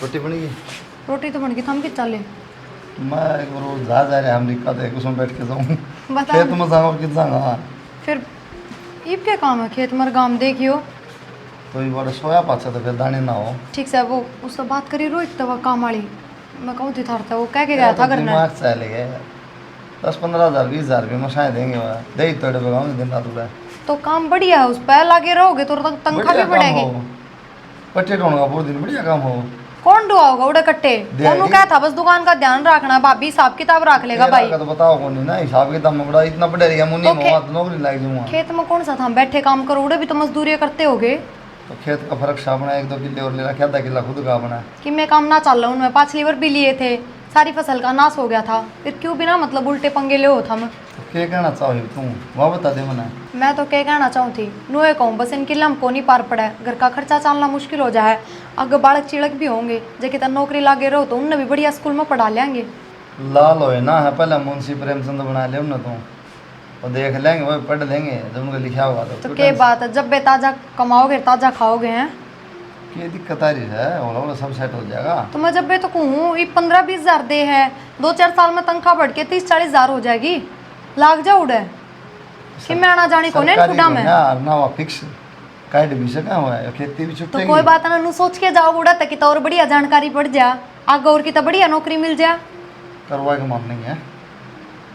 रोटी बनी गई? रोटी तो बन गई, थम के चले। मैं एक बार वो जा रहा अमेरिका थे उसमें बैठ के जाऊँ बता खेत में जाऊँ कि जाऊँगा फिर ईब क्या काम है खेत मर गाम देखियो। तो ये बार सोया पाछा तो फिर दाने ना हो। ठीक से वो उससे बात करी रोहित तो काम वाली मैं कहूँ थी था वो कह के गया था करना। दिमाग चले गए 10-15 हज़ार 20 हज़ार रुपये मसाए देंगे वह दे ही तोड़े बगाऊंगे दिन रात उड़ा। तो काम बढ़िया है, उस पर लगे रहोगे तो तनख्वाह भी बढ़ेगी। पट्टे ढूंढ का पूरे दिन बढ़िया काम हो। कौन डुआओगा उड़े कट्टे? कौन क्या था बस दुकान का ध्यान रखना, भाभी हिसाब किताब रख लेगा भाई। तो बताओ कौन ना हिसाब किताब में बड़ा इतना पढ़े रही मुन्नी में नौकरी लग जाऊंगा। खेत में कौन सा था बैठे काम करो, उड़े भी तो मजदूरी करते होगे। तो खेत का फर्क सा बना 1-2 किले और ले रखा, आधा किला खुद का बना कि मैं काम ना चल रहा हूँ, पाछली बार भी लिए थे, सारी फसल का नाश हो गया था, फिर क्यों बिना मतलब उल्टे पंगे ले हो था। मैं तो क्या कहना चाहो तुम वह बता दे मना। मैं तो क्या कहना चाहूँ थी नुए कहूँ बस इनकी लम को नहीं पार पड़ा है, घर का खर्चा चलना मुश्किल हो जाए। अगर बालक चिड़क भी होंगे जे कितना नौकरी लागे रहो तो उनने भी बढ़िया स्कूल में पढ़ा लेंगे। लाल हो ना है पहले मुंशी प्रेमचंद बना ले ना तुम और देख लेंगे वही पढ़ लेंगे जब उनका लिखा होगा तो क्या बात है, जब बे ताजा कमाओगे ताजा खाओगे हैं। क्या दिक्कत आ रही है और सब सेट हो जाएगा। तो मैं जब बे तो कहूँ ये 15-20 हज़ार दे है, 2-4 साल में तनख्वाह बढ़ के 30-40 हज़ार हो जाएगी, लाग जा उड़े कि मैं आना जाने को नहीं खुदा में ना वो फिक्स काट भी सका हुआ है खेती भी छुट्टी तो कोई बात ना सोच के जाओ उड़ा तक तो और बढ़िया जानकारी पड़ जा आगे और की तो बढ़िया नौकरी मिल जा। करवा के मन नहीं है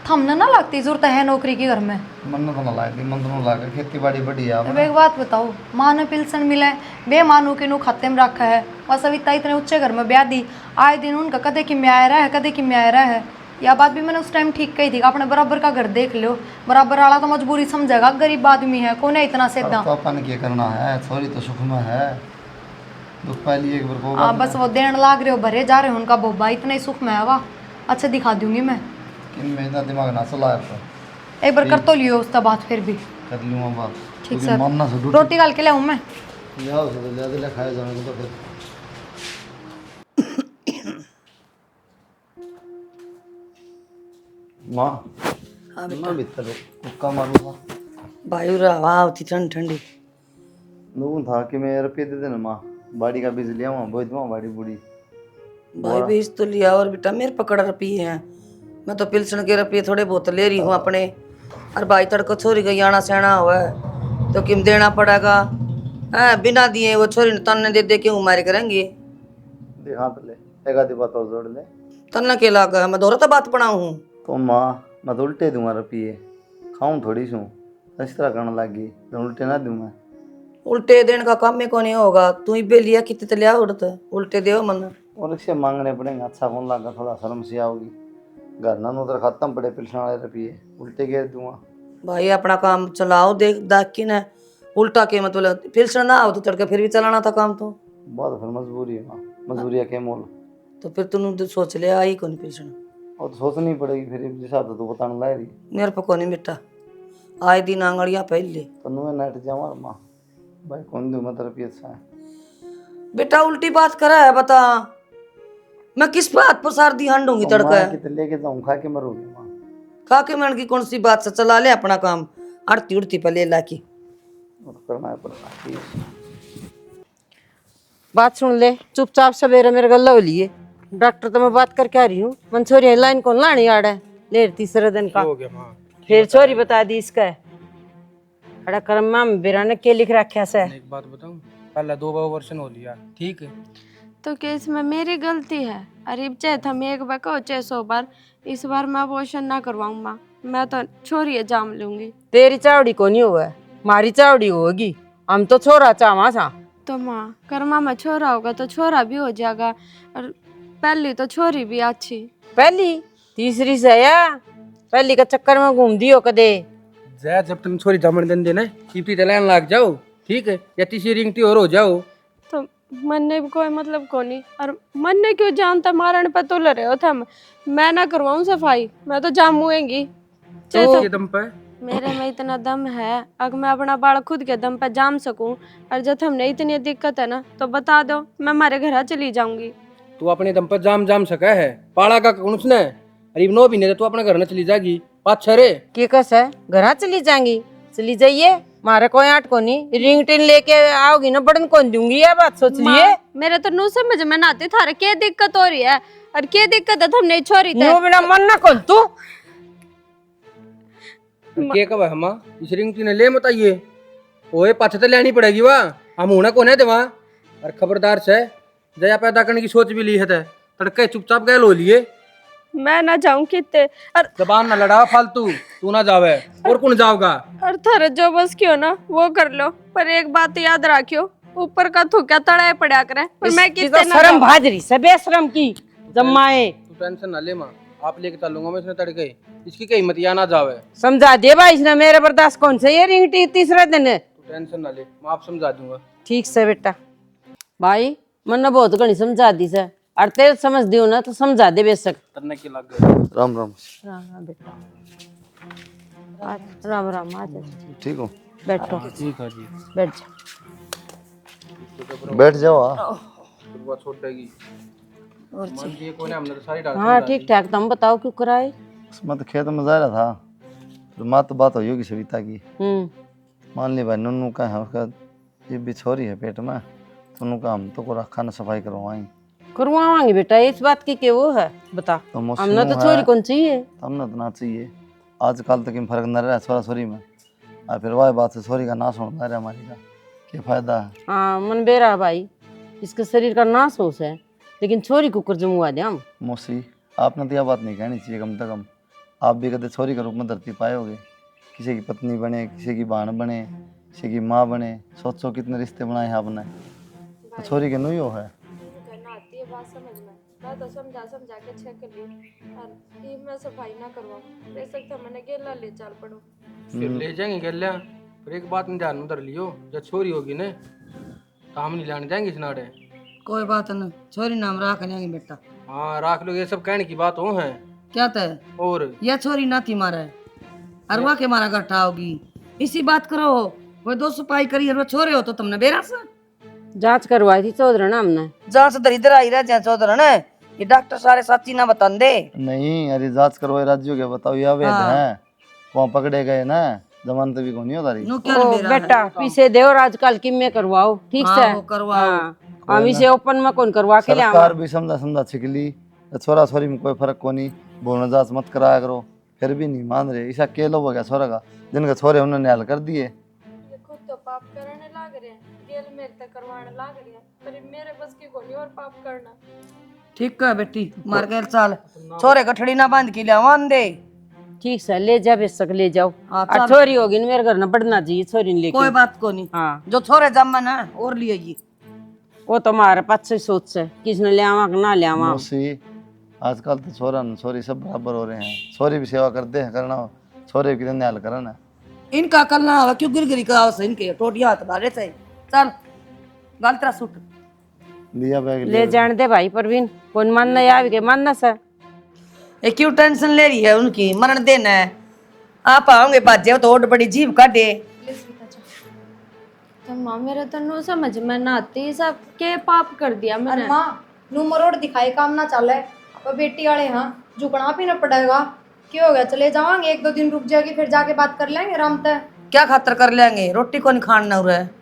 थमने ना लगती जरूरत है नौकरी की घर में। मन तो ना लगती मन तो ना लगा खेती बाड़ी बढ़िया अब एक बात बताओ, माँ ने पिल्सन मिले बे मानू के नु खाते में रखा है और सविता इतने ऊंचे घर में ब्याह दी, आए दिन उनका कदे कि मैं आया रहा है कदे कि मैं आया रहा है। यह बात भी मैंने उस टाइम ठीक कही थी, अपने बराबर का घर देख लो, बराबर वाला तो मजबूरी समझेगा, गरीब आदमी है कौन है इतना सीधा। तो अपन क्या करना है छोरी तो सुख में है दुख पा लिए एक बार को हाँ बस वो देन लाग रहे हो भरे जा रहे हो उनका बोबा इतना ही सुख में है वाह। अच्छा दिखा दूंगी मैं कि मैं इतना दिमाग ना चला तो एक बार कर तो लियो उसका बात फिर भी कर लूँगा बात ठीक सर। मन ना से रोटी डाल के लाऊं मैं जाओ से ज़्यादा खाया जाने तो फिर माँ हाँ बेटा मैं भीतर कुक्का मारूंगा भाई हवा होती ठंडी ठंडी लोगों था कि मैं रुपये दे देना माँ बाड़ी का बीज लिया वहाँ बोझ वहाँ बाड़ी बूढ़ी भाई बीस तो लिया और बेटा मेरे पकड़ रुपये हैं, मैं तो पिलसन के रुपये थोड़े बहुत ले रही हूँ अपने। और भाई तड़को छोरी का आना सहना हुआ है तो किम देना पड़ेगा है, बिना दिए वो छोरी तन्ने दे के मारे करेंगे। देखा तो ले एक आधी बात और जोड़ ले तन्ना के लागा मैं दोहरा तो बात बनाऊ हूँ तो माँ मैं तो उल्टे दूंगा रुपये खाऊं थोड़ी सू इस तरह करने लगी तो उल्टे ना दूँ मैं। उल्टे देने का काम में को नहीं होगा, तू ही बे लिया कितने लिया उड़ता उल्टे दे मन और इससे मांगने पड़ेंगे अच्छा कौन लगा थोड़ा शर्म सी आओगी घर ना उधर खत्म पड़े पिलसन वाले रुपये उल्टे घेर दूंगा। भाई अपना काम चलाओ देख देख के ना उल्टा के मतलब पिलसन ना आओ तो तड़के फिर भी चलाना था काम तो बहुत फिर मजबूरी है माँ मजबूरी है के मोल तो फिर तूने सोच लिया आई कौन पिलसन और तो सोचनी पड़ेगी फिर जैसा तो तू बताने ला रही मेरे पे कोनी बेटा आए दिन आंगड़ियाँ पहले तो नुए नेट जावा माँ भाई कौन दूँ मैं तो रुपये अच्छा है बेटा उल्टी बात करा है बता मैं किस बात पर सार दी हांडूंगी तड़का लेके जाऊँ खा के मरूंगी माँ खा के मन की कौन सी बात से चला ले अपना काम आरती उड़ती पे ले ला की करना पड़ेगा। बात सुन ले चुपचाप सवेरे मेरे गल्ला हो लिए डॉक्टर तो मैं बात करके आ रही हूँ मन छोरी लाइन कौन लानी आड़ है ले तीसरे दिन का फिर छोरी बता दी इसका है अड़ा कर्म में बेरा ने के लिख रखा से एक बात बताऊं पहला 2 वर्षन हो लिया ठीक है तो क्या इसमें मेरी गलती है? अरे चाहे हम एक बार कहो चाहे 100 बार, इस बार मैं अबॉर्शन ना करवाऊंगा, मैं तो छोरी जाम लूंगी। तेरी चावड़ी को नहीं हुआ मारी चावड़ी होगी हम तो छोरा चावा सा तो माँ कर्मा में छोरा होगा तो छोरा भी हो जाएगा और पहली तो छोरी भी अच्छी। पहली तीसरी से या पहली का चक्कर में घूम दियो कदे जय जब तुम छोरी जमन दिन देना टीपी तलान लाग जाओ ठीक है या तीसरी रिंगटी और हो जाओ तो मन ने भी कोई मतलब को नहीं और मन ने क्यों जानता मारण पे तुल रहे हो थम, मैं ना करवाऊं सफाई मैं तो जामूंगी तो दम पे मेरे में इतना दम है अगर मैं अपना बाल खुद के दम पे जाम सकूं और जब हमने इतनी दिक्कत है ना तो बता दो मैं हमारे घर चली जाऊंगी। तू अपने दम पर जाम सका है पाड़ा का कौन उसने अरे 9 महीने तो तू अपने घर न चली जाएगी पाँच छरे के कस है घर चली जाएंगी चली जाइए मारे कोई आट को नहीं रिंग टिन लेके आओगी ना बड़न कौन दूंगी ये बात सोच लिए। मेरे तो नू समझ में ना आती थारे क्या दिक्कत हो रही है और क्या दिक्कत है तुमने छोरी थे यूं बिना मन ना खोल तू। के कब है हम इस रिंग ने ले मत आइए ओए पाछे तो लेनी पड़ेगी वाह हम होना कोने दे वहां और खबरदार से जया पैदा करने की सोच भी ली है ते तड़के चुपचाप गए लो लिए मैं ना जाऊं कितने और जबान ना लड़ा फालतू तू ना जावे और कौन जाओगा और थारे जो बस क्यों ना वो कर लो पर एक बात याद रखियो ऊपर का थूका तड़ाए पड़ा करे पर मैं इसकी कितने तो ना शर्म जाऊं। भाजरी से बेशरम की जम्माए। तू टेंशन ना ले मां आप लेके चलूंगा मैं इसने तड़के इसकी कहीं मत या ना जावे समझा दे भाई इसने मेरे बर्दाश्त कौन से ये रिंग तीसरे दिन है। तू टेंशन ना ले मैं आप समझा दूंगा ठीक से बेटा भाई मन बहुत घनी समझा दी से और तेरे समझ दियो ना तो समझा दे बेशक। तरने की लग गए राम राम। हाँ बेटा राम राम आ जा ठीक हो? बैठो ठीक है जी बैठ जा। बैठ जाओ। हाँ वो छोड़ देगी और ये कोने हमने तो सारी डाल हाँ ठीक ठाक तुम बताओ क्यों कराए। मैं तो खेत में जा रहा था तो माँ तो बात हुई होगी सविता की। मान ली भाई नन्नू का है उसका ये बिछोरी है पेट में तो उन्होंने कहा हम तो को खाना सफाई करवाएं करवाएंगे बेटा इस बात की के वो है बता तो हमने तो छोरी कौन चाहिए हमने तो ना चाहिए आजकल तक फर्क न रहा है छोरा छोरी में और फिर वह बात से छोरी का नाश होना रहा हमारी का क्या फायदा है। हाँ मन बेरा भाई इसके शरीर का नाश हो है लेकिन छोरी कुकर जमुआ दे हम। मौसी आपने तो यह बात नहीं कहनी चाहिए कम से कम आप भी कदे छोरी के रूप में धरती पाए किसी की पत्नी बने किसी की बहन बने किसी की माँ बने सोचो कितने रिश्ते बनाए हैं आपने तो छोरी के नुयो है। मैं तो समझा के चेक कर ली और ये मैं सफाई ना करवाऊं दे सकता मैंने गेला ले चल पड़ो फिर ले जाएंगे गेल्या पर एक बात में ध्यान में धर लियो जब छोरी होगी ने तो हम नहीं लाने जाएंगे इस नाड़े। कोई बात नहीं छोरी नाम रख लेंगे बेटा। हाँ राख लो ये सब कहने की बात हो है क्या तय और यह छोरी ना थी मारा है अरवा के मारा गट्ठा होगी इसी बात करो वो 2 सफाई करी अरवा छोरे हो तो तुमने बेरा सा जांच करवाई थी चौधरी हमने जांच दर इधर आई रह जाए चौधरी ने ये डॉक्टर सारे साची ना बता दे। नहीं अरे जांच करवाए राज्यों के बताओ यह वेद है वहाँ पकड़े गए ना जमानत भी कौन होता रही। नु क्या ओ बेरा बेटा पीछे दे और आजकल किम में करवाओ ठीक से हाँ, वो करवाओ। हाँ, हम इसे ओपन में कौन करवा के ले सरकार भी समझा समझा छिकली छोरा छोरी में कोई फर्क को नहीं बोलना जांच मत कराया करो फिर भी नहीं मान रहे ऐसा के लोग हो गया छोरा का जिनके छोरे उन्होंने हल कर दिए। ये खुद तो पाप करने लाग रहे हैं गेल मेरे तक करवाने लाग रहे हैं पर मेरे बस की कोई और पाप करना। ठीक है बेटी मार गए साल छोरे गठड़ी ना बांध के लिया दे। ठीक से ले जा बेशक ले जाओ हाँ, और छोरी होगी ना मेरे घर ना पढ़ना चाहिए छोरी ने लेके कोई बात को नहीं हाँ जो छोरे जमन है और लिए ये वो तो हमारे पास से सोच से किसने ले आवा कि ना ले आवा। मौसी आजकल तो छोरा न छोरी सब बराबर हो रहे हैं छोरी भी सेवा करते हैं करना छोरे भी कितने हल करना इनका करना होगा क्यों गिरगिरी का आवश्यक इनके टोटिया हाथ बारे से चल गलतरा सूट लिया बैग ले जान दे भाई परवीन कौन मानना या के मानना सर ये क्यों टेंशन ले रही है उनकी मरण देना है आप आओगे बाजे तो और बड़ी जीभ काटे। तो माँ मेरे तो नो समझ में ना आती सब के पाप कर दिया अरे मैंने। माँ नू मरोड़ दिखाई काम ना चले अब बेटी वाले हाँ झुकना भी ना पड़ेगा क्यों हो गया चले जावांगे 1-2 दिन रुक जाएगी फिर जाके बात कर लेंगे आराम तक। क्या खातर कर लेंगे रोटी कौन खाना हो रहा है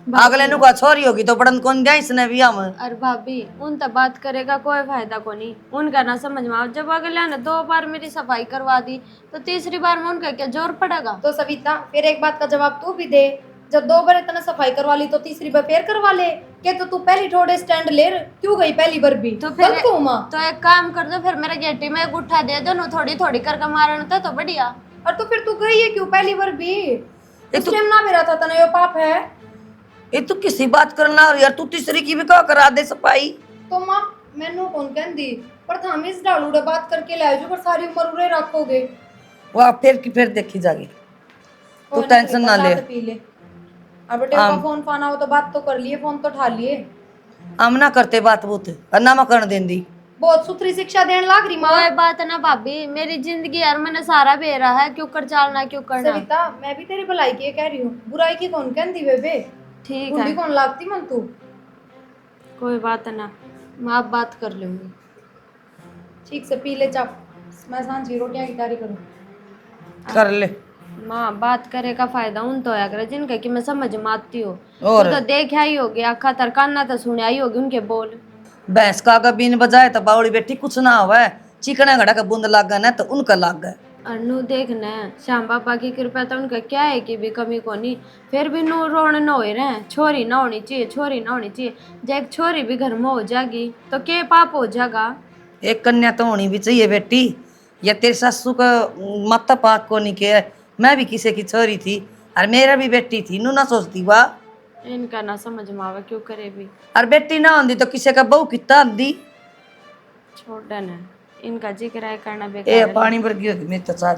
अगले नु का छोरी होगी तो बड़न कौन गया इसने भी हम। अरे भाभी उन तो बात करेगा कोई फायदा को नहीं उनका ना समझ में आओ जब अगले ने 2 बार मेरी सफाई करवा दी तो तीसरी बार में उनका क्या जोर पड़ेगा। तो सविता फिर एक बात का जवाब तू भी दे जब 2 बार इतना सफाई करवा ली तो तीसरी बार फिर करवा ले के तो तू पहली थोड़े स्टैंड ले क्यों गई पहली बार भी तो फिर गलत हूँ माँ। तो एक काम कर दो फिर मेरे गेटी में एक गुट्ठा दे दो ना थोड़ी थोड़ी करके मारना तो बढ़िया। और तो फिर तू गई है क्यों पहली बार भी इस टाइम ना भी रहा था तना ये पाप है। ये तू किसी बात करना यार तू तीसरी की भी क्या करा दे सफाई। तो माँ मैनू कौन कहती पर थाम इस डालूड़े बात करके ले जो पर सारी उम्र उरे रखोगे वह फिर की फिर देखी जाएगी तू टेंशन ना ले। पी ले अब बेटे का फोन फाना हो तो बात तो कर लिए फोन तो उठा लिए हम ना करते बात बहुत ना मैं कर देंदी बहुत सुथरी शिक्षा देने लाग रही माँ। कोई बात ना भाभी मेरी जिंदगी यार मैंने सारा बेरा है क्यों कर चालना क्यों करना। सविता मैं भी तेरी भलाई की कह रही हूँ बुराई की कौन कहती बेबे ठीक बुरी है कौन लागती मन तू। कोई बात ना मैं आप बात कर लूंगी। ठीक से पी ले चाप मैं सांझी रोटियां की तैयारी करूँ। कर ले माँ बात करे का फायदा उन तो है जिनका कि मैं समझ मारती हूँ। और तू तो देख आई होगी, आखा तर कान्ना तो सुने आई होगी उनके बोल। भैंस का अगर बीन बजाए तो बावड़ी बेटी कुछ ना हुआ है, चिकना घड़ा का बूंद लाग गया ना तो उनका लाग गया। और नू देख न श्याम बाबा की कृपा तो उनका क्या है कि भी कमी को नहीं, फिर भी नू रोण न हो रहे, छोरी ना होनी चाहिए, छोरी ना होनी चाहिए। जब एक छोरी भी घर में हो जाएगी तो के पाप हो जाएगा। एक कन्या तो होनी भी चाहिए बेटी, या तेरी सासू का माता पाक को नहीं के, मैं भी किसी की छोरी थी और मेरा भी बेटी थी, नू ना सोचती वाह। इनका ना समझ में आवा क्यों करे भी। और बेटी ना आंदी तो किसी का बहू कितना आंदी। छोड़ न, इनका जिक्र है करना ए बेकार है। पानी भर गई होगी मेरी तो चाह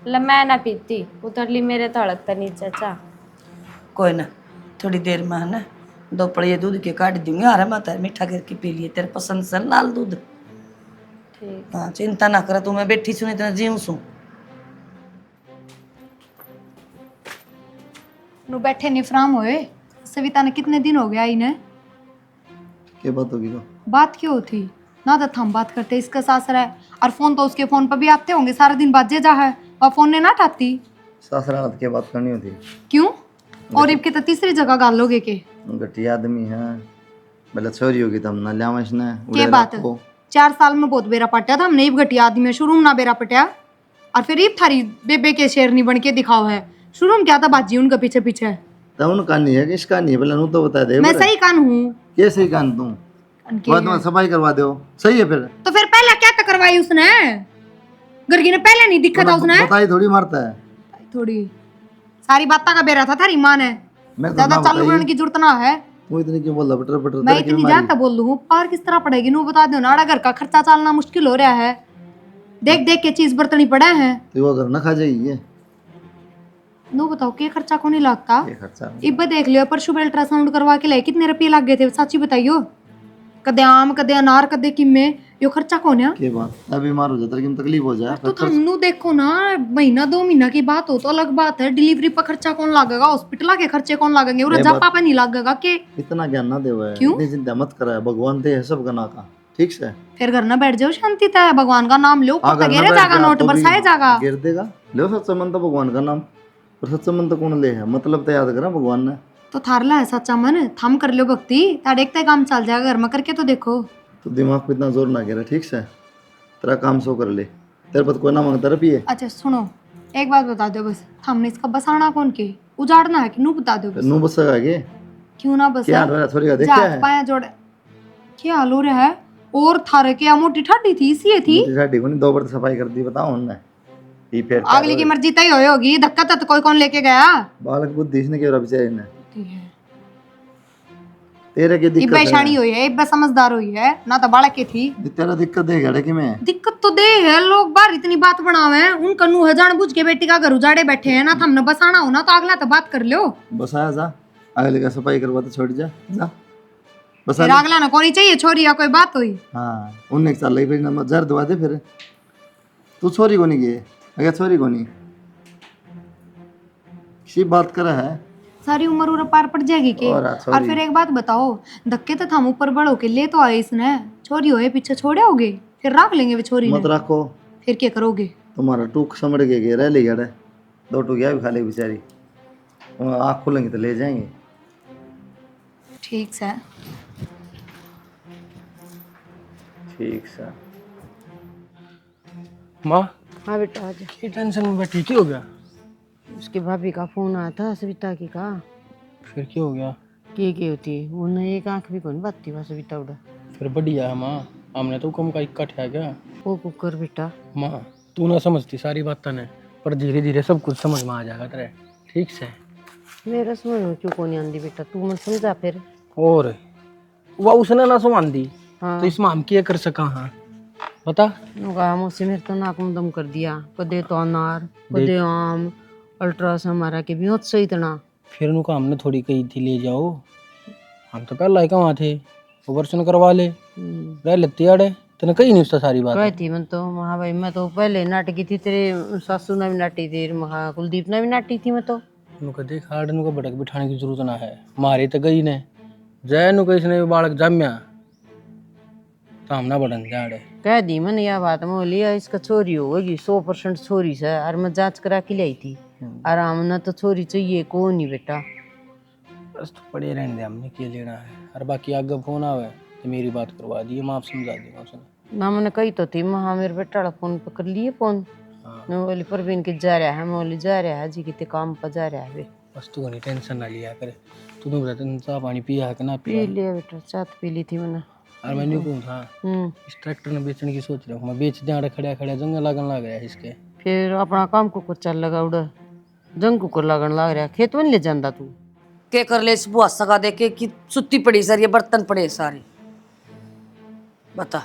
ल मैं ना पीती, उतर ली मेरे तड़क तो नीचे चा। कोई ना, थोड़ी देर में है ना 2 पड़िए दूध के काट दूंगी, अरे माता मीठा करके पी लिए, तेरे पसंद से लाल दूध। ठीक। हाँ चिंता ना कर, तू मैं बैठी सुनी इतना जीव सू। नु बैठे निफराम होए। सविता ने कितने दिन हो गया इन्हें? क्या बात होगी तो? बात क्यों थी ना, तो हम बात करते इसका सासरा है और फोन तो उसके फोन पर भी आते होंगे, सारा दिन बाजे जा है और फोन ने ना उठाती सासरा की बात करनी होती। क्यों? और इबके तो तीसरी जगह गाल लोगे के घटिया आदमी है, भले छोरी होगी तो हम ना लिया इसने के बात 4 साल में बहुत बेरा पटा था हमने, इब घटिया आदमी है, शुरू में ना बेरा पटा और फिर इब थारी बेबे के शेरनी बन के दिखाओ है। शुरू में क्या था बाजी उनके पीछे पीछे। तो उनका नहीं है, किसका नहीं है, भले नू तो बता दे। मैं सही कान हूँ ये सही कान तू बाद में सफाई करवा दो, सही है फिर। तो फिर पहले क्या तो करवाई उसने, गर्गी ने पहले नहीं दिखा था उसने। बताई थोड़ी मारता है, थोड़ी सारी बातें का बेरा था थारी माँ ने, ज्यादा चालू करने की जरूरत ना है। तू इतनी क्यों बोल रहा बटर बटर? मैं इतनी जानता बोल लूँ पार किस तरह पड़ेगी नू बता दो ना, घर का खर्चा चलना मुश्किल हो रहा है, देख देख के चीज बर्तनी पड़े हैं। तो वो घर ना खा जाएगी ये? नू बताओ के खर्चा को नहीं लगता? ये खर्चा इब्बे देख लियो परसों सुबह अल्ट्रासाउंड करवा के लाए, कितने रुपये लग गए थे सच्ची बताइयो? कदे आम कदे अनार कदे किमे, यो खर्चा कौन है? के बात अब बीमार हो जाता लेकिन तकलीफ हो जाए तो थमनू देखो ना, महीना 2 महीना की बात हो तो अलग बात है, डिलीवरी पर खर्चा कौन लागेगा, हॉस्पिटल के खर्चे कौन लागेंगे, और जप्पा पे नहीं लागेगा के? इतना ज्ञान ना देवा है, क्यों? इतनी चिंता मत करा, भगवान दे है सब गना का, ठीक से। फिर घर ना बैठ जाओ शांति तय, भगवान का नाम लो, हाँ, घर ना गिरे बैठ जागा जा, नोट तो बरसाए भी जागा। गिर देगा। लो सच्चा मन तो भगवान का नाम, पर सच्चा मन तो कौन ले है, मतलब तो याद करा भगवान ने। तो थारला है सच्चा मन, थम कर लो भक्ति, तार देखते काम चल जाएगा, घर में करके तो देखो। तो दिमाग पे इतना जोर ना गिरा, ठीक से, तेरा काम सो कर ले, तेरे पर कोई ना मांगता रही है। अच्छा सुनो, एक बात बता दो बस, हमने इसका बसाना कौन के, उजाड़ना है कि नू बता दो बस। नू बसेगा आगे क्यों ना बस? क्या हाल रहा छोरी का, देख क्या है पाया जोड़ क्या हाल हो रहा है? और थारे क्या मोटी ठाडी थी इसी थी? साडी को नहीं 2 बार सफाई कर दी, बताओ उनने ये फिर अगली की मर्जी तय होई होगी, धक्का तो कोई कौन लेके गया? बालक बुद्धि इसने क्यों बेचारे ने तेरे की दिक्कत इब्बे शानी हुई है, इब्बे समझदार हुई है ना, तो बालक की थी। तेरा दिक्कत देगा रे कि मैं दिक्कत तो दे है, लोग बाहर इतनी बात बनावे हैं, उन कन्नू है जान बुझ के बेटी का घर उजाड़े बैठे हैं ना, हमने बसाना हो ना तो अगला तो बात कर लो। बस आया जा, अगले का सफाई करवा तो छोड़ जा जा बस। फिर अगला ना कोनी चाहिए छोरी या कोई बात हुई। हाँ उन्हें चल रही फिर नंबर जर दवा दे फिर। तू छोरी को नहीं गए अगर छोरी को नहीं किसी बात करा है, सारी उम्र उरा पार पड़ जाएगी के। और फिर एक बात बताओ, धक्के तो हम ऊपर बड़ो के ले तो आए इसने, छोरी होए पीछे छोड़े होगे, फिर रख लेंगे वे छोरी मत ने, रखो फिर क्या करोगे? तुम्हारा टूक समझ के रह ले गया 2 टूकिया भी खा ले बेचारी, आँख खोलेंगे तो ले जाएंगे। ठीक है ठीक है माँ हाँ बेटा आज ये टेंशन में बैठी क्यों हो गया? उसकी भाभी का फोन आया था सविता की का। फिर क्यों हो गया? की होती है उन्हें एक आंख भी कौन बात थी वहाँ सविता उड़ा। फिर बढ़िया है माँ, हमने तो कम का इकट्ठा है क्या वो कुकर बेटा। माँ तू ना समझती सारी बात ने, पर धीरे धीरे सब कुछ समझ में आ जाएगा तेरे, ठीक से। मेरा समझ में क्यों कौन आंदी बेटा, तू मत समझा फिर। और वह उसने ना सुमान दी हाँ तो इसमें हम क्या कर सका? हाँ बता। मुझसे मेरे तो नाक में दम कर दिया, कदे तो अनार कदे आम, अल्ट्रासाउंड हमारा के भी होत सही तना। फिर उनका हमने थोड़ी कही थी ले जाओ, हम तो पहले कहाँ थे, ऑपरेशन करवा ले रह लेती अड़े, तेने कही नहीं उसका सारी बात। कहती मैं तो महा भाई, मैं तो पहले नाटकी थी, तेरे सासू ने भी नाटी थी, महा कुलदीप ने भी नाटी थी। मैं तो उनका देख हार्ड उनका भटक बिठाने की जरूरत ना है, मारे तो गई ने जय नु इसने बालक जाम्या तो हम ना बढ़न जाड़े। कह दी मैंने यह बात मैं लिया इसका चोरी होगी 100% चोरी से। और मैं जांच करा के लाई थी और हमने तो चोरी चाहिए को नहीं बेटा। बस तो पड़े रहने दे, हमने क्या लेना है। और बाकी आगे फोन आवे तो मेरी बात करवा दिए, मैं आप समझा दूंगा उसने। ना मैंने कही तो थी मैं मेरे बेटा वाला फोन पकड़ लिए फोन। मैं बोली परवीन के जा रहा है, मैं बोली जा रहा है जी कितने काम पर जा रहा है वे। बस तू नहीं टेंशन ना लिया करे। तूने बता चाह पानी पिया है कि ना पी पिया? लिया बेटा, चाय पी ली थी मैंने। और मैंने कहूँ था इस ट्रैक्टर ने बेचने की सोच रहा हूँ, मैं बेच दिया खड़ा खड़ा जंग लगन लग गया इसके। फिर अपना काम को चल लगा उड़ा जंग को लगन लग रहा खेत में ले जाता तू के कर ले इस बुआ सगा दे के कि सुत्ती पड़ी सर, ये बर्तन पड़े सारे। बता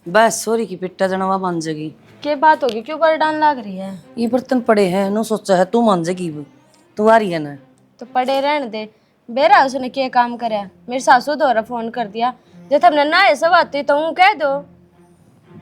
बस सोरी की पिट्टा जनवा मान जाएगी। क्या बात होगी, क्यों बरडान लग रही है? ये बर्तन पड़े हैं नो सोचा है तू मान जाएगी, तू आ रही है ना। तो पड़े रहने दे। बेरा उसने क्या काम कराया? मेरी सासू द्वारा फोन कर दिया जब हमने ना ऐसा बात तो हूँ कह दो।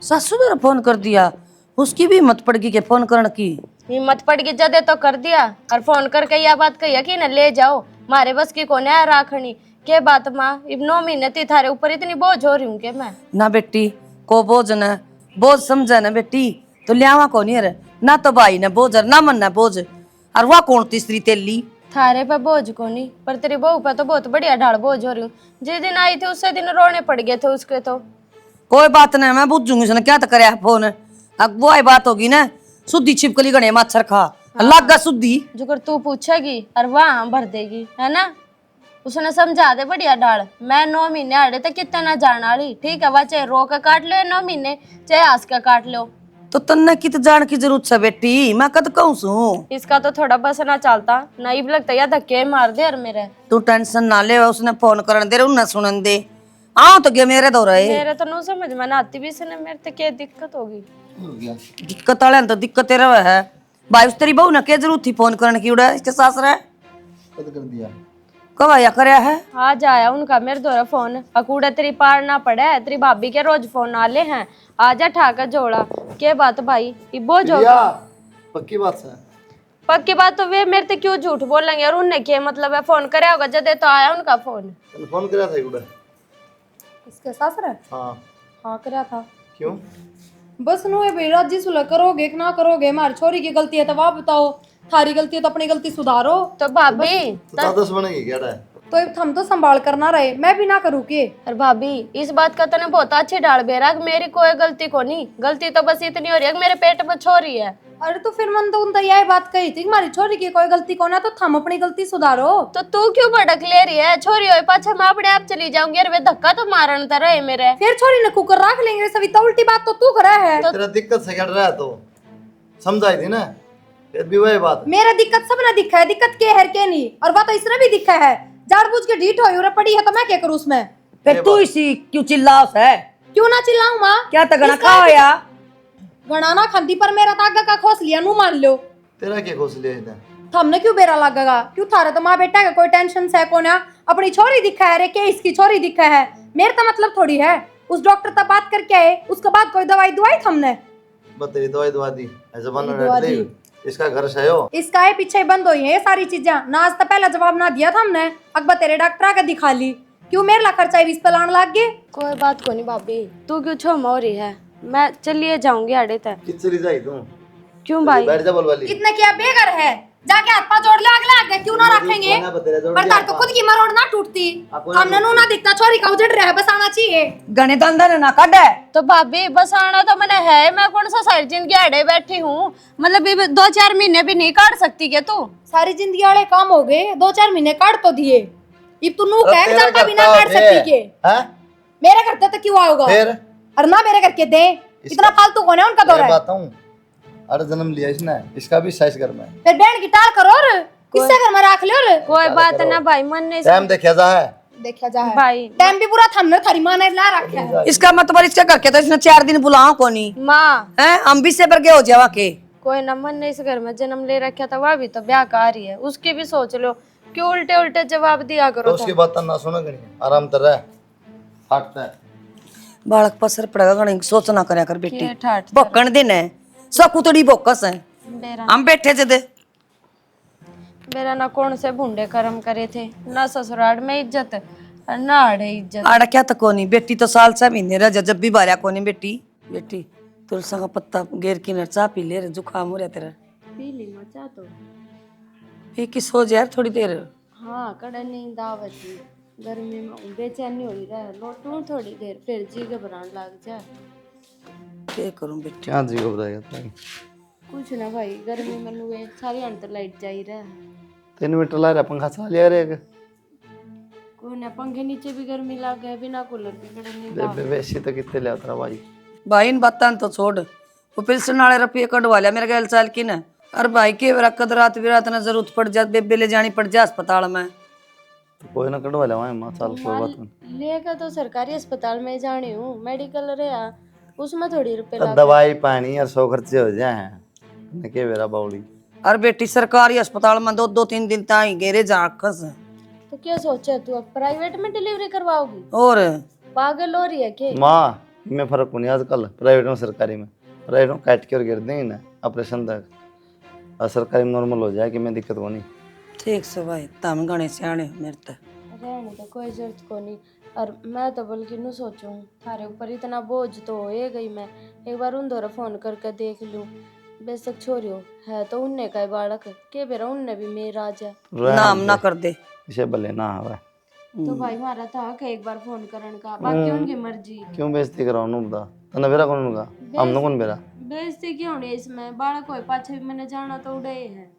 सासू द्वारा फोन कर दिया, उसकी भी हिम्मत पड़ गई के फोन करने की। हिम्मत पड़ गई जदे तो कर दिया और फोन करके यह बात कही कि न ले जाओ मारे बस की कोने है राखनी। के बात माँ अब 9 महीने थी थारे ऊपर इतनी बोझ हो रही हूँ के मैं। ना बेटी को बोझ न बोझ समझा ना बेटी, तो लियावा कौन है ना, तो भाई ने बोझ ना मन बोझ। और वह कौन तीसरी तेली थारे पे बोझ को नहीं पर तेरी बहू पे तो बहुत बढ़िया ढाल बोझ हो रही हूँ। जिस दिन आई थी उसे दिन रोने पड़ गए थे उसके तो। कोई बात नहीं, मैं बुझूंगी उसने क्या तो करे फोन। अब वो आई बात होगी ना, सुद्धी छिपकली गणे मच्छर खा लग गा सुद्धी जो कर तू पूछेगी और वहाँ भर देगी है ना। उसने समझा दे बढ़िया डाल। मैं 9 महीने आड़े तो कितना ना जान वाली, ठीक है वह चाहे रो के काट लो 9 महीने चाहे हंस के काट लो। तो तन्ने की तो जान की जरूरत है बेटी, मैं कद कहूँ सू। इसका तो थोड़ा बस ना चलता नहीं लगता या धक्के मार दे और मेरे। तू टेंशन ना ले, उसने फोन करन दे उन्हें सुनन दे। आओ तो गया मेरे दौरा है। मेरे तो नहीं समझ में ना आती भी इसने मेरे तो क्या दिक्कत होगी। दिक्कत वाले तो दिक्कत रहा है भाई। उस तेरी बहू ने क्या जरूरत थी फोन करने की, उड़ा इसके सास रहा कद कर दिया कब आया करया है। आज आया उनका मेरे द्वारा फोन, अकूड़ा तेरी पार ना पड़े है, तेरी भाभी के रोज फोन आले हैं आजा ठाकर जोड़ा। के बात भाई ये बोझ हो या पक्की बात है। पक्की बात तो वे मेरे से क्यों झूठ बोलेंगे और उनने क्या मतलब है फोन करे होगा जदे तो आया उनका फोन। तूने फोन करा था उड़ा? इसके सास रहे हाँ हाँ कराया था। क्यों? बस नो है भाई जी सुलह करोगे कि ना करोगे, हमारी छोरी की गलती है तो वाह बताओ, थारी गलती है तो अपनी गलती सुधारो। तो भाभी तो दादस बनेगी क्या है? तो हम तो संभाल कर ना रहे, मैं भी ना करूँ के। और भाभी इस बात का तने बहुत अच्छी डाल बेरा मेरी कोई गलती को नहीं, गलती तो बस इतनी हो रही है कि मेरे पेट में छोरी है। अरे तो फिर मन तो उन यही बात कही थी कि हमारी छोरी की कोई गलती को ना, तो हम अपनी गलती सुधारो। तो तू क्यों भड़क ले रही है? छोरी हो पाछा मैं अपने आप चली जाऊंगी और वे धक्का तो मारन तो रहे मेरे। फिर छोरी ने कुकर रख लेंगे सविता, उल्टी बात तो तू करा है। तेरा दिक्कत से कट रहा है तो समझाई थी ना, फिर भी वही बात। मेरा दिक्कत सब ना दिखा है, दिक्कत के है के नहीं, और बात इसने भी दिखा है। जाड़ बूझ के ढीठ हो पड़ी है तो मैं क्या करूँ उसमें? फिर तू इसी क्यों चिल्लाओ है? क्यों ना चिल्लाऊं माँ? क्या तगड़ा खाओ या गणाना खाती पर मेरा तागा का खोस लिया नू मान लो। तेरा क्या खोस लिया इधर? हमने क्यों बेरा लगेगा? क्यों थारा तो माँ बेटा का कोई टेंशन है को ना, अपनी छोरी दिखा है रे के इसकी छोरी दिखा है, मेरे तो मतलब थोड़ी है। उस डॉक्टर तक बात करके आए, उसके बाद कोई दवाई दुआई हमने बस तेरी दवाई दुआ दी ऐसे बन रहा है। इसका घर से हो, इसका है पीछे बंद हुई है ये सारी चीजें ना। आज तो पहला जवाब ना दिया था हमने, अकबर तेरे डॉक्टर का दिखा ली, क्यों मेरे ला खर्चा इस पे लाने लग गए? कोई बात को नहीं भाभी, तू क्यों छो मोरी है, मैं चलिए जाऊंगी आड़े तक। किससे जाई तू? क्यों भाई? बैठ जा बोल वाली। इतने क्या बेघर है, जाके हाथ पांव जोड़ ले अगला आगे, क्यों ना रखेंगे? पर तार तो खुद की मरोड़ ना टूटती, हमने नू ना दिखता छोरी का उजड़ रहा है, बस आना चाहिए। गणे दंदा ने ना काटे तो भाभी बस आना तो मैंने है, मैं कौन सा सारी जिंदगी आड़े बैठी हूँ, मतलब ये 2-4 महीने भी नहीं काट सकती क्या तू? सारी जिंदगी वाले काम हो गए, 2-4 महीने काट तो दिए, अब तू नू कह जाता भी ना काट सकती के। मेरे करते तो क्यों आओगा? फिर और ना मेरे करके दे, इतना फालतू कौन है उनका दौरा है? बताऊं, अरे जन्म लिया इसने, इसका भी साइज घर में। फिर बैंड गिटार करो और किससे घर में रख लो और कोई बात ना भाई, मन नहीं टाइम देखा जा है, देखा जा है भाई। टाइम भी पूरा थमने थारी मां ने ला रखा है। इसका मतलब इसका करके तो इसने 4 दिन बुलाओ कोनी माँ है, हम भी से पर के हो जावा के। कोई न मन ने इस घर में जन्म ले रखा था, वह भी तो ब्याह का आ रही है, उसकी भी सोच लो, क्यों उल्टे उल्टे जवाब दिया तो करो। उसकी बात ना सुनो गणी, आराम कर रहा है, फाटता है। बालक पसर पड़ेगा गणे, सोच ना करया कर बेटी, के ठाठ भोकन दिन है सकुतड़ी बोकस है, बेरा हम बैठे थे मेरा ना कौन से भूंडे कर्म करे थे, ना ससुराल में इज्जत नाड़े इज्जत आड़ा क्या तो कोनी बेटी तो साल 6 महीने रह जा, जब भी बारिया कोनी बेटी। बेटी तुलसा का पत्ता गेर की नर चाह पी ले रे, जुकाम हो रहा तेरा। पी ली मचा तो। पी की सो जा यार थोड़ी देर। हाँ कड़ा नींद आवती, गर्मी में बेचैनी हो रहा है, लोटूं थोड़ी देर फिर जी घबराने लग जाए। क्या करूं बेटी। क्या जी घबराएगा तुम? कुछ ना भाई, गर्मी में नुए सारी अंतर लाइट जा ही रहा है। 3 मीटर ला रहा पंखा चला लिया रे। कोई ना पंखे नीचे भी गर्मी लग गया, बिना कूलर के कड़ा नींद बेबे वैसे तो कितने ले आता भाई। भाई इन बातां तो छोड़, वो पिलसन वाले रुपये कटवा लिया मेरे गैल साल की ना। अरे भाई के बरा कद रात बिरात ना जरूरत पड़ जा, बेबे ले जानी पड़ जा अस्पताल में। तो कोई ना कटवा ले वहाँ माँ, चल कोई बात नहीं। लेकर तो सरकारी अस्पताल में जानी हूँ, मेडिकल रहा उसमें थोड़ी रुपए तो लग। दवाई पानी और 100 खर्चे हो जाए हैं के बेरा बाउली। अरे बेटी सरकारी अस्पताल में 2-2-3 दिन ताई गेरे जा खस। तो क्या सोचा तू, अब प्राइवेट में डिलीवरी करवाओगी? और पागल हो रही है क्या? माँ में फर्क नहीं आजकल प्राइवेट में सरकारी में। प्राइवेट में काट के और गिर देंगे ना ऑपरेशन तक, और सरकारी में नॉर्मल हो जाए कि मैं दिक्कत को नहीं। ठीक से भाई, तम गणे सियाने मेरे तक रहने तो कोई जरूरत को नहीं। और मैं तो बल्कि न सोचूं थारे ऊपर इतना बोझ तो होए गई, मैं एक बार उन दोरा फोन करके देख लूं। बेशक छोरियो है तो उनने का ही बालक के बेरा उनने भी मेरा आ जाए। नाम ना कर दे इसे भले ना आवे। तो भाई हमारा था कि एक बार फोन करने का, बाकी उनकी मर्जी। क्यों बेइज्जती कराओ नु बता। तने बेरा कौन उनका हम कौन बेरा। बेइज्जती क्यों नहीं इसमें, बालक कोई पाछे भी मैंने जाना तो उड़े है।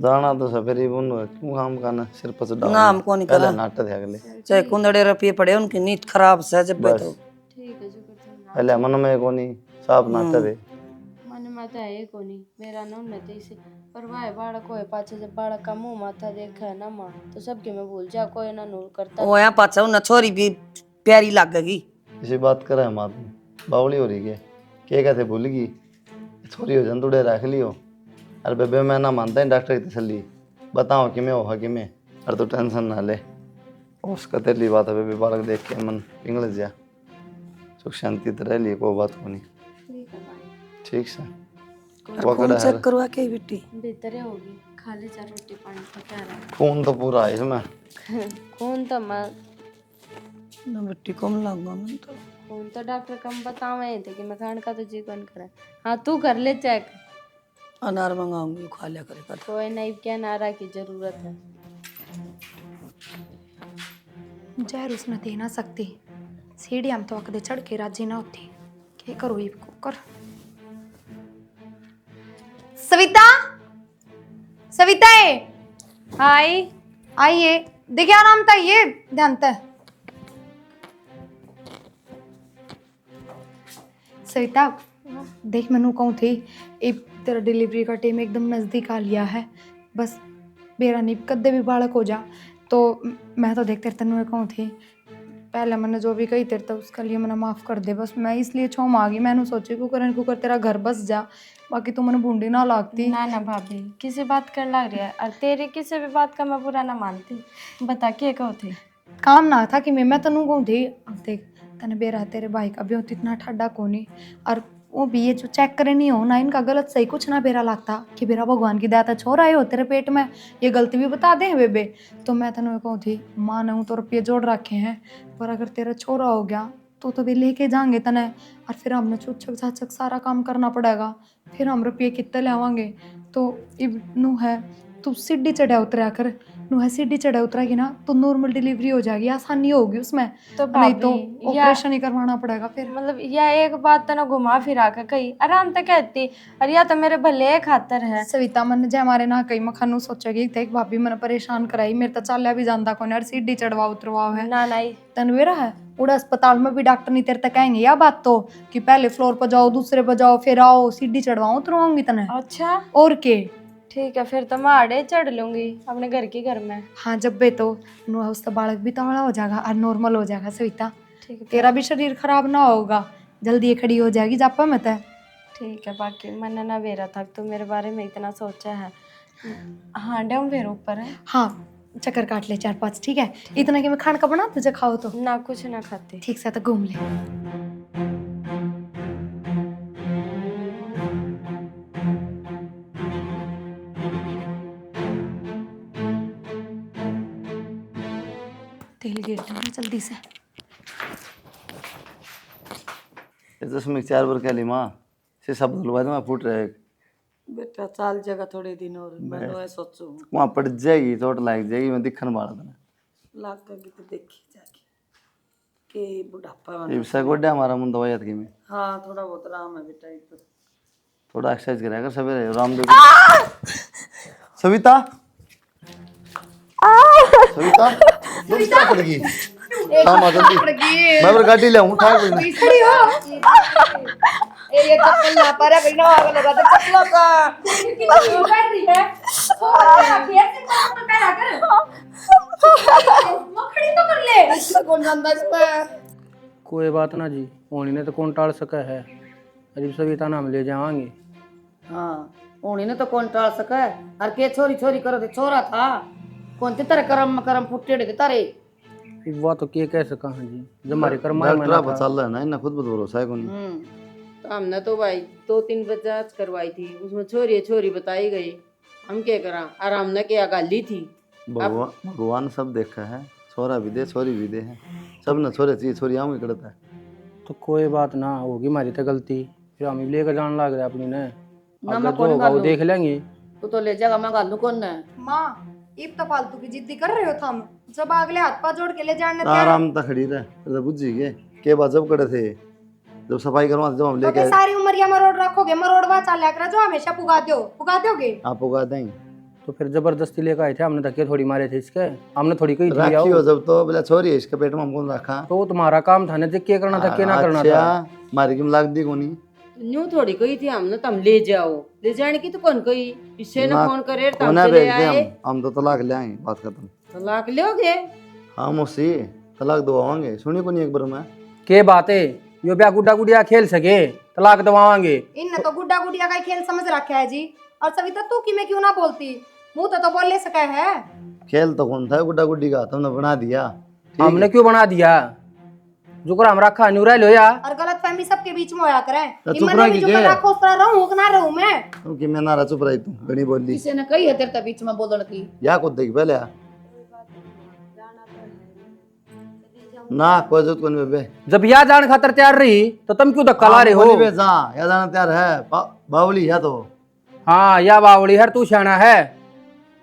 जाना तो सफेरी बुन क्यों काम करना सिर पर चढ़ाओ। नाम कौन पहले करा नाटक है अगले। चाहे कुंदड़े रुपये पड़े उनकी नींद खराब से जब बस तो ठीक है शुक्र था। पहले मन में कोनी साफ नाटक है। मन में तो है को नहीं मेरा ना उन्नति इसे पर वाह बालक कोई पाछे जब बालक का मुंह माथा देखा है ना माँ तो सबके मैं भूल जा, कोई ना नूर करता। वो यहाँ पाछा उन छोरी भी प्यारी लगेगी। इसी बात करे हम आदमी बावली हो रही है क्या कहते भूल गई छोरी हो जान तुड़े रख लियो। अरे बेबे मैं ना मानता है डॉक्टर की तसल्ली बताओ कि मैं हो कि मैं। अरे तो टेंशन ना ले उसका तेरी बात है बेबे बालक देख के मन पिघल जा सुख शांति तरह लिए कोई बात को नहीं। ठीक है भाई, ठीक से कौन चेक करवा के बेटी बेहतर होगी, खा ले जा रोटी पानी तो क्या रहा। खून तो पूरा है इसमें। खून तो मैं ना बेटी कम लगवा मैं तो खून तो डॉक्टर कम बतावे थे कि मैं खाने का तो जी कौन करा। हाँ तू कर ले चेक। अनार मंगाऊंगी खा लिया करे कर। कोई नहीं क्या नारा की जरूरत है। जहर उसने दे ना सकती, सीढ़ी हम तो अकदे चढ़ के राजी ना होती। क्या करो ये कुकर। सविता, सविता है हाय आइए देखिए आराम था ये ध्यान था। सविता देख मैनू कहूँ थी एक तेरा डिलीवरी का टाइम एकदम नज़दीक आ लिया है, बस मेरा नहीं कदे भी बालक हो जा तो मैं तो देख तेरे तेन कहूँ थी पहले मैंने जो भी कही तेरे तो उसके लिए मैंने माफ़ कर दे। बस मैं इसलिए छोम आ गई, मैंने सोची कुकर तेरा घर बस जा, बाकी तू मैंने बूंदी ना लागती। ना ना भाभी किसी बात कर लग रहा है और तेरी किसी भी बात का मैं बुरा ना मानती। बता के कहो थे काम ना था कि मैं तेनू कहूँ थी अब देख तने बेरा तेरे भाई का भी होती इतना ठंडा कोनी और वो भी ये जो चेक करे नहीं हो ना इनका गलत सही कुछ ना बेरा लगता कि बेरा भगवान की दया था छोड़ आए हो तेरे पेट में, ये गलती भी बता दे बेबे। तो मैं तेन कहूँ थी माँ ने तो रुपये जोड़ रखे हैं पर अगर तेरा छोरा हो गया तो वे लेके जाएंगे तने और फिर हमने चुचक झाचक सारा काम करना पड़ेगा, फिर हम रुपये कितने लावांगे। तो इब नू है तू सीढ़ी चढ़ा उतरा कर, नू है सीढ़ी चढ़ा उतरेगी ना तो नॉर्मल डिलीवरी हो जाएगी, आसानी होगी उसमें। तो नहीं तो भाभी, ऑपरेशन ही करवाना पड़ेगा फिर। मतलब यह एक बात तो ना घुमा फिरा के कही आराम तक कहती और या तो मेरे भले खातर है। सविता मन जे हमारे ना कई मखानू सोचेगी देख भाभी मैंने परेशान कराई, मेरे तो चालिया भी जानता कौन यार सीढ़ी चढ़वा उतरवाओ है ना नहीं तनवीरा है उड़ा अस्पताल में भी डॉक्टर नहीं तेरे तक कहेंगे या बात तो कि पहले फ्लोर पर जाओ दूसरे पर जाओ फिर आओ सीढ़ी चढ़वाओ उतरवाऊंगी तने अच्छा और के। ठीक है फिर तो मैं आड़े चढ़ लूंगी अपने घर के घर में। हाँ जब बे तो नुआ उसका बालक भी तगड़ा हो जाएगा और नॉर्मल हो जाएगा सविता, ठीक है तेरा भी शरीर खराब ना होगा, जल्दी ये खड़ी हो जाएगी जापा में तय। ठीक है बाकी मैंने ना बेरा था तो मेरे बारे में इतना सोचा है। हाँ डम फिर ऊपर है। हाँ चक्कर काट ले 4-5 ठीक है, इतना कि मैं खान का बना तुझे खाओ तो ना कुछ ना खाते। ठीक से तो घूम ले। जल्दी से। ये तो उसमें 4 बार कह ली माँ से सब धुलवा दे, मैं फूट रहा है। बेटा चाल जगह थोड़े दिन और मैं तो ऐसा सोचूं वहाँ पड़ जाएगी, चोट लग जाएगी, मैं दिखन बाड़ा था। लाग गई तो देखी जाके के बुढ़ापा ये सब गोड्या हमारा मुंह दवाई की में हाँ थोड़ा बहुत आराम है बेटा। ये तो थोड़ा एक्सरसाइज कराया कर सवेरे रामदेव सविता सविता सविता पड़ गई। हाँ माँ जल्दी मैं पर गाड़ी ले आऊँ था कोई खड़ी हो। ये चप्पल ना पारे बिना आग लगा दे चप्पलों का क्यों कर रही है? पैरा कर। मखड़ी तो कर ले। इसमें कौन जानता इस पे। कोई बात ना जी, होनी ने तो कौन टाल सका है। अरे सविता नाम ले जावांगे। हाँ उन्हीं ने तो कौन टाल सका है। हर के छोरी छोरी करो थे छोरा था कौन थे तेरे करम करम फुटे थे तारे। वो तो के कह सका हाँ जी, जब हमारे कर्म में डॉक्टर आप चल रहा है ना, इन्हें खुद भरोसा है कोनी। तो हमने तो भाई 2-3 जांच करवाई थी, उसमें छोरी छोरी बताई गई। हम क्या करा, आराम ने क्या गाली थी। भगवान सब देखा है, छोरा भी दे छोरी भी दे है, सब न छोरे चाहिए, छोरी आऊँ करता है। तो कोई बात ना, होगी हमारी तो गलती, फिर हम लेकर जान लग रहे अपनी ने। ना अगर मैं जो कौन होगा वो गालू देख लेंगे। तू तो ले जाएगा मैं गालू कौन है। माँ इब तो फालतू की जिद्दी कर रहे हो तुम। जब अगले हाथ पा जोड़ के ले जाने आराम तक खड़ी रहे तो बुझी गए के बाद जब करे थे, जब सफाई करवा जब हम तो लेके सारी उम्र या मरोड़ रखोगे, मरोड़वा चाल्या कर जो हमेशा पुगा दोगे। आप उगा दें तो फिर जबरदस्ती लेकर आए थे, हमने धक्के थोड़ी मारे थे इसके, हमने थोड़ी कही थी राखी आओ। हो जब तो बोला छोरी है इसके पेट में हमको रखा। तो तुम्हारा काम था ना, जे क्या करना था क्या ना करना था। अच्छा मारी की लाग दी कोनी न्यू थोड़ी कही थी हमने, तुम ले जाओ, ले जाने की तो कौन कही। इससे न फोन करे तो कोना हमसे ले भेज दे आए। हम तो तलाक ले आएंगे, बात खत्म। तलाक लोगे? हाँ मौसी तलाक दवाएंगे, सुनी कोनी एक बार में के बात है, यो ब्याह गुड्डा गुड़िया खेल सके, तलाक दवावांगे। इनने तो गुड्डा गुड़िया का ही खेल समझ रखा है जी। और सविता तू कि मैं क्यों ना बोलती, मुंह तो बोल ले सका है। खेल तो कौन था गुड्डा गुड्डी का, तुमने बना दिया। ठीक हमने है। क्यों बना दिया, जो कर हम रखा न्यूरा लो या। और गलत फहमी सबके बीच में होया करे। तो चुप इमन रह भी जो के कर के। रखो उस तरह रहूं कि ना रहूं मैं। तुम कि मैं नारा चुप रही तू घनी बोली किसी ने कही है तेरे तो बीच में बोलने की। या खुद देख पहले ना कोई जरूरत कोनी बेबे। जब या जान खातर तैयार रही तो तुम क्यों धक्का ला रहे हो। बोली बे जा या जाना तैयार है बावली है तो हाँ या बावली हर तू शाना है।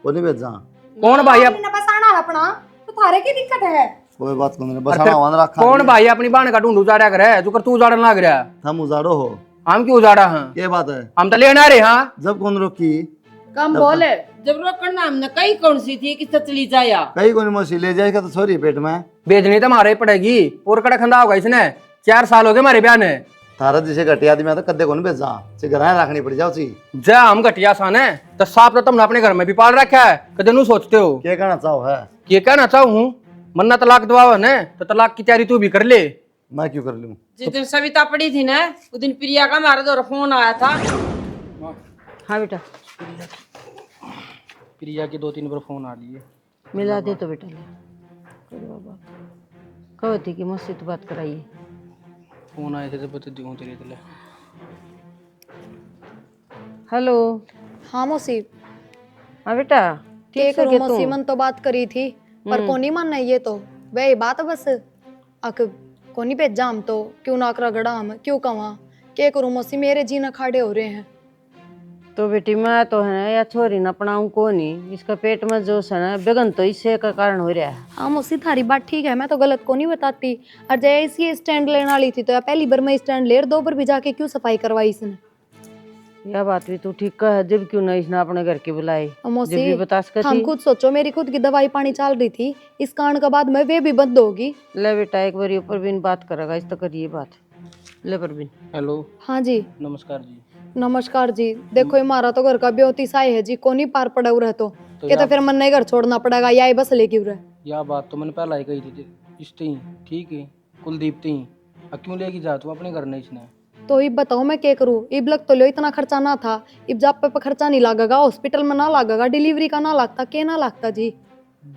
बोली बे जा कौन भाई इन्हें बसाना है अपना, तो थारे की दिक्कत है। कोई बात कोनी बसाना वन रखा। कौन भाई अपनी बाण का ढूंढ उजाड़ा करे, जो कर तू उजाड़न लग रहा। हम उजाड़ो हो, हम क्यों उजाड़ा हाँ, ये बात है। हम तो लेना रहे हाँ। जब कौन रोकी कम बोले जब रोकना हमने कई कौन सी थी कि चली जाया। कहीं कोनी मौसी ले जाएगा तो छोरी पेट में बेचनी तो हमारे पड़ेगी, और कड़ा खंदा होगा इसने। 4 साल हो गए हमारे ब्याह ने। थारा जैसे घटिया आदमी है तो कद्दे कोनी बेचा से घर रखनी पड़ जाओ सी। जा हम घटिया सान है तो साफ तो तुमने अपने घर में भी पाल रखा है, कदे नू सोचते हो। क्या कहना चाहो है, ये कहना चाहूँ हूँ, मन्ना तलाक दबाव है तो तलाक की तैयारी तू भी कर ले। मैं क्यों कर लूं। जिस दिन सविता पड़ी थी ना, उस दिन प्रिया का हमारे दौर फोन आया था। हाँ बेटा प्रिया के 2-3 बार फोन आ लिए। मिला दे तो बेटा ले करो बाबा। कहो थी कि मुझसे तो बात कराइए। फोन आए थे तो बता दूँ तेरे दिले। हेलो हाँ मौसी हाँ बेटा के ठीक करूं है मौसी, तू मन तो बात करी थी पर कोनी मानना ये तो वे बात बस अक कोनी भेजा हम तो क्यों ना करा गड़ा हम क्यों कवा के करूं मौसी, मेरे जीना खाड़े हो रहे हैं। तो बेटी मैं तो है ना या छोरी ना अपनाऊं को नहीं, इसका पेट में जो है ना बेगन तो इससे का कारण हो रहा है। हाँ मौसी थारी बात ठीक है, मैं तो गलत को नहीं बताती। और जय इसी स्टैंड लेने वाली थी तो पहली बार मैं स्टैंड ले 2 बार भी जाके क्यों सफाई करवाई इसने। यह बात भी तू ठीक कह, जब क्यों नहीं इसने अपने घर के बुलाए। और जब मौसी भी बता हम सकती खुद सोचो, मेरी खुद की दवाई पानी चल रही थी, इस कारण के बाद में वे भी बंद होगी। ले बेटा एक बार ऊपर बिन बात करेगा इस तो करिए बात। ले परवीन हेलो हाँ जी नमस्कार जी। नमस्कार जी। देखो हमारा तो घर का ब्योती साई है जी, कोनी पार पड़ा रहे तो ये तो फिर मन नहीं घर छोड़ना पड़ेगा या बस लेके उरे। यह बात तो मैंने पहला ही कही थी इष्टी, ठीक है कुलदीप ती अब क्यों लेके जा तू अपने घर नहीं इसने। तो इब बताओ मैं क्या करूँ, इब लग तो लो इतना खर्चा ना था, इब जब पे खर्चा नहीं लागेगा, हॉस्पिटल में ना लागेगा, डिलीवरी का ना लगता, के ना लगता जी।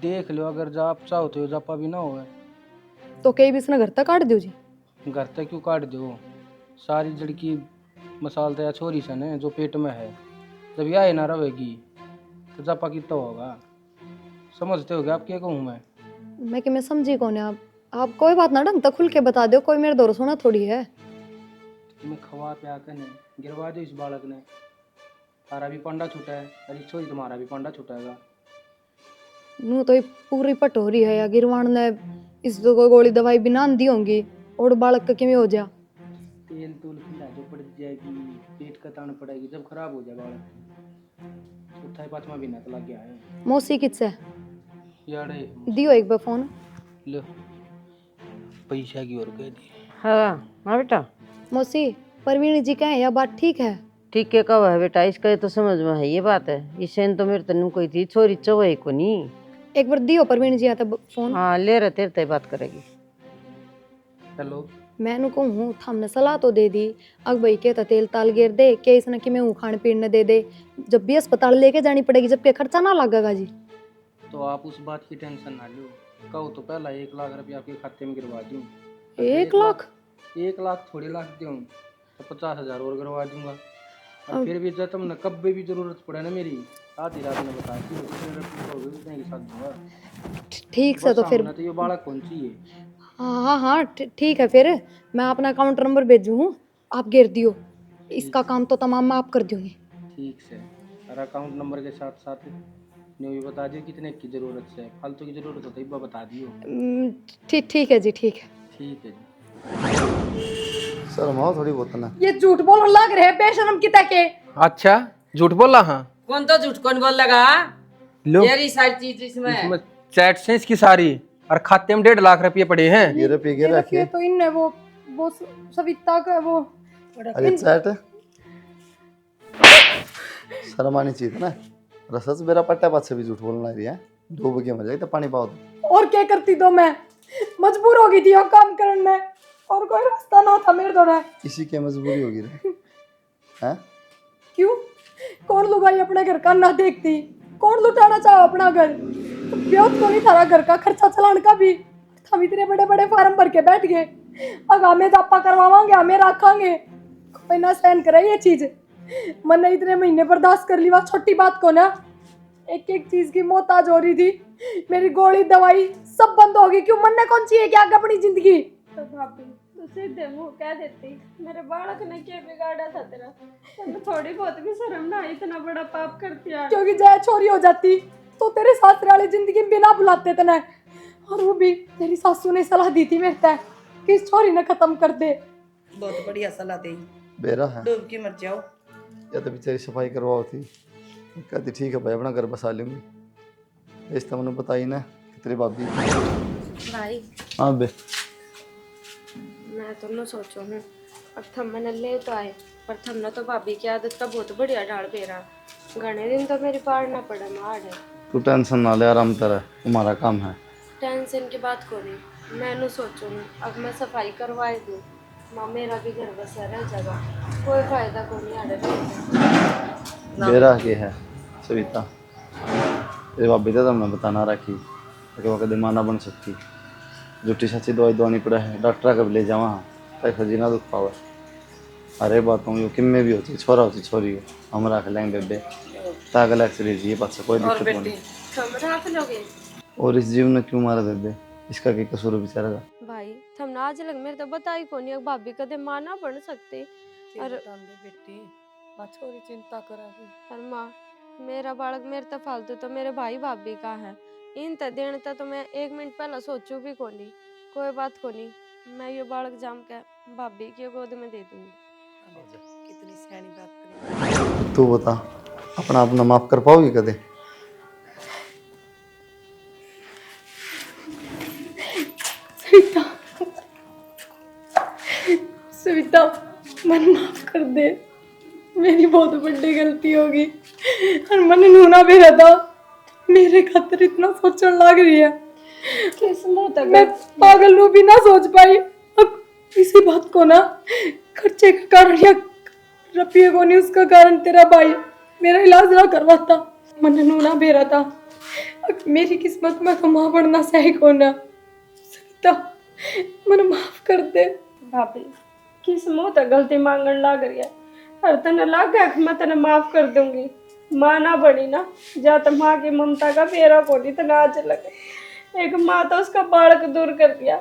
देख लो अगर जाप चाहते हो जापा भी ना हो तो कई भी इसने घर तक काट दो जी। घर तक क्यों काट दो, सारी जड़ की मसाल तो या छोरी सन है जो पेट में है, जब यह ना रहेगी तो जापा कितना होगा, समझते हो क्या आप क्या कहूँ मैं। मैं कि मैं समझी कौन है आप कोई बात ना ढंग तक खुल के बता दो, कोई मेरे दौर सोना थोड़ी है। तुम्हें खवा प्या कर ने गिरवा दो इस बालक ने, तारा भी पंडा छूटा है और इस छोरी तुम्हारा भी पंडा छूटेगा। नू तो ये पूरी पटोरी है या गिरवाण ने इस दो कोई गोली दवाई भी ना दी होंगी और बालक का किमें हो जा। तेल तूल खिला जो पड़ जाएगी, पेट का तान पड़ेगी, जब खराब हो जाए बालक। चौथा ही पांचवा महीना तो लग गया है। मौसी किससे यारे दियो एक बार फोन। लो पैसा की और कह दी। हाँ हाँ बेटा, मौसी परवीन जी का है या बात ठीक है? ठीक है कब है बेटा, इसका ये तो समझ में है ये बात है। इसे तो मेरे तनु कोई थी छोरी चवे को नहीं। एक बार दियो परवीन जी आता फोन। हाँ ले रहे तेरे ते बात करेगी। हेलो मैं कहूँ हमने सलाह तो दे दी, अग भाई के तेल ताल गिर दे के इसने कि मैं खाने पीने दे दे, जब भी अस्पताल लेके जानी पड़ेगी जबकि खर्चा ना लगेगा जी। तो आप उस बात की टेंशन ना लो, कहो तो पहला 1 लाख रुपया आपके खाते में गिरवा दूँ। 1 लाख? 1 लाख थोड़ी लाख दूँ तो 50,000 और गिरवा दूंगा। और फिर भी जब तुमने कब भी जरूरत पड़े ना मेरी, आधी रात में बता दी उतने के साथ दूंगा। ठीक से तो फिर तो ये बालक कौन चाहिए। हाँ ठीक है, फिर मैं अपना अकाउंट नंबर भेजूँ, आप गिर दियो, इसका काम तो तमाम मैं आप कर दूंगी। ठीक से, और अकाउंट नंबर के साथ साथ न्यू भी बता दियो कितने की जरूरत है, फालतू की जरूरत हो तो एक बार बता दियो। ठीक है जी, ठीक है। ठीक है जी। शर्माओ थोड़ी बहुत ना। ये झूठ बोलने लग रहे हैं बेशरम किता के। अच्छा झूठ बोला। हाँ कौन तो झूठ कौन बोल लगा? लो मेरी सारी चीज इसमें चैट से इसकी सारी, और खाते में 1.5 लाख रुपये पड़े हैं। ये रुपये के रखे तो इनने वो सविता का वो अरे चैट शर्म आनी चाहिए ना। रसस मेरा पट्टा बात से भी झूठ बोलना है, डूब के मर जाए तो पानी पाओ तो। और क्या करती दो, मैं मजबूर हो गई थी और काम करने में, और कोई रास्ता ना था मेरे द्वारा। किसी की मजबूरी होगी रे हैं? क्यों? कौन लुगाई अपने घर का ना देखती, कौन लुटाना चाहे अपना घर? ब्योत को नहीं थारा घर का खर्चा चलाने का भी, हम इतने बड़े बड़े फार्म भर के बैठ गए, अब हमें जापा करवावांगे, हमें रखांगे, कोई ना सहन करे ये चीज। मैंने इतने महीने बर्दाश्त कर ली, वह छोटी बात को ना, एक एक चीज की मोहताज हो रही थी, मेरी गोली दवाई सब बंद होगी। क्यों मन ने कौन चाहिए क्या अपनी जिंदगी? तो भाभी तू सीधे मुंह कह देती, मेरे बालक ने क्या बिगाड़ा था तेरा? तेरे थोड़ी बहुत भी शर्म ना आई, इतना बड़ा पाप करती यार। क्योंकि जय छोरी हो जाती तो तेरे सासरे वाली जिंदगी बिना बुलाते थे ना, और वो भी तेरी सासू ने सलाह दी थी मेरे तय कि इस छोरी ने खत्म कर दे। बहुत बढ़िया सलाह दी, बेरा है डूब के मर जाओ। या तो बेचारी सफाई करवाओ थी, कहती ठीक है भाई अपना घर बसा लूंगी। इस तो मैंने बताई ना कि तेरी भाभी। भाई हाँ बे मैं तो न सोचो हूँ, अब थम मैंने ले तो आए, पर थमने तो भाभी की आदत का बहुत बढ़िया डाल बेरा, घने दिन तो मेरी पार ना पड़े मार है। तू टेंशन ना ले, आराम कर, तुम्हारा काम है। टेंशन की बात को नहीं, मैं न सोचो हूँ, अब मैं सफाई करवाई दूँ, माँ मेरा भी घर बसा रह जाएगा, कोई फायदा को नहीं आड़े रहने। बेरा के है सविता, तेरी भाभी तो तुमने बताना रखी कि वो कदम माना बन सकती, झूठी सच्ची दवाई दवानी पड़ा है, डॉक्टर का भी ले जावा ताकि जी ना दुख पावे। अरे बात हूँ किम में भी होती, छोरा होती छोरी हो, हम रख लेंगे बेबे ताकल एक्सरे जी पास कोई दिक्कत नहीं। थम रख लोगे? और इस जीव ने क्यों मारा बेबे, इसका क्या कसूर है बेचारा का? भाई थम ना आज लग मेरे तो बताई को नहीं, भाभी कदे माँ ना बन सकती। और बेटी छोरी चिंता करेगी। और माँ मेरा बालक मेरे तो फालतू तो मेरे भाई भाभी का है, इन त देने तो मैं 1 मिनट पहले सोचू भी को नहीं। कोई बात को नहीं, मैं ये बालक जाम के भाभी की गोद में दे दूंगी। कितनी सियानी बात करी। तू बता अपना अपना माफ कर पाओगी कदे? सविता मन माफ कर दे, मेरी बहुत बड़ी गलती होगी, और मन नूना भी रहता मेरे खातिर इतना सोचने लग रही है, किस मुंह तक मैं पागल नू भी ना सोच पाई। अब इसी बात को ना खर्चे का कारण या रुपये को नहीं, उसका कारण तेरा भाई मेरा इलाज ना करवाता, मन नूना बेरा था। अब मेरी किस्मत में तो माँ बनना सही को ना। सविता मन माफ कर दे। भाभी किस मुंह तक गलती मांगने लग रही है? हर तने लग गया कि मैं तेने माफ कर दूंगी, माँ ना बनी ना, जा तो माँ की ममता का फेरा कोनी तो ना आज लगे। एक माँ तो उसका बालक दूर कर दिया,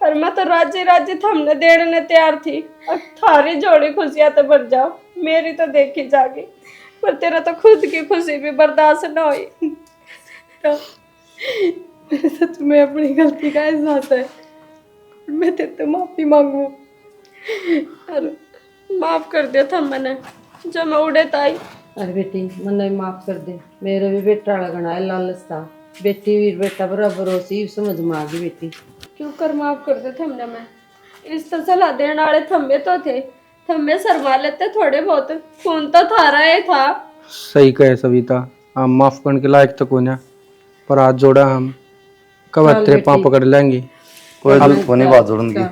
और मैं तो राज्य राज्य थमने देने ने तैयार थी। और थारी जोड़ी खुशियां तो बढ़ जाओ, मेरी तो देखी जागी, पर तेरा तो खुद की खुशी भी बर्दाश्त न हुई। मेरे सच में अपनी गलती का एहसास है, मैं तेरे से माफी मांगू और माफ कर दिया था मैंने जो मैं उड़े ताई। अरे बेटी मन्ने माफ कर दे, मेरा भी बेटा लगना है लालच था, बेटी भी बेटा बराबर हो सी समझ में आ गई बेटी। क्यों कर माफ कर दे थमने में, इस तो सलाह देने वाले थम्बे तो थे, थम्बे शर्मा लेते थोड़े बहुत, खून तो थारा ही था। सही कहे सविता, हम माफ करने के लायक तो कोई ना, पर हाथ जोड़ा हम कब चल तेरे पाँव बेटी। पकड़ लेंगे। कोई दुख को नहीं बात जोड़न की।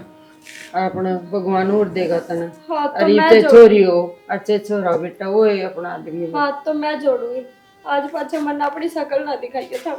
अपना भगवान और देगा तना। हाथ तो अरे मैं ते जोड़, छोरी हो अच्छे छोरा बेटा वो है अपना आदमी। हाथ तो मैं जोड़ूंगी, आज पाछे मन अपनी शकल ना दिखाइए था।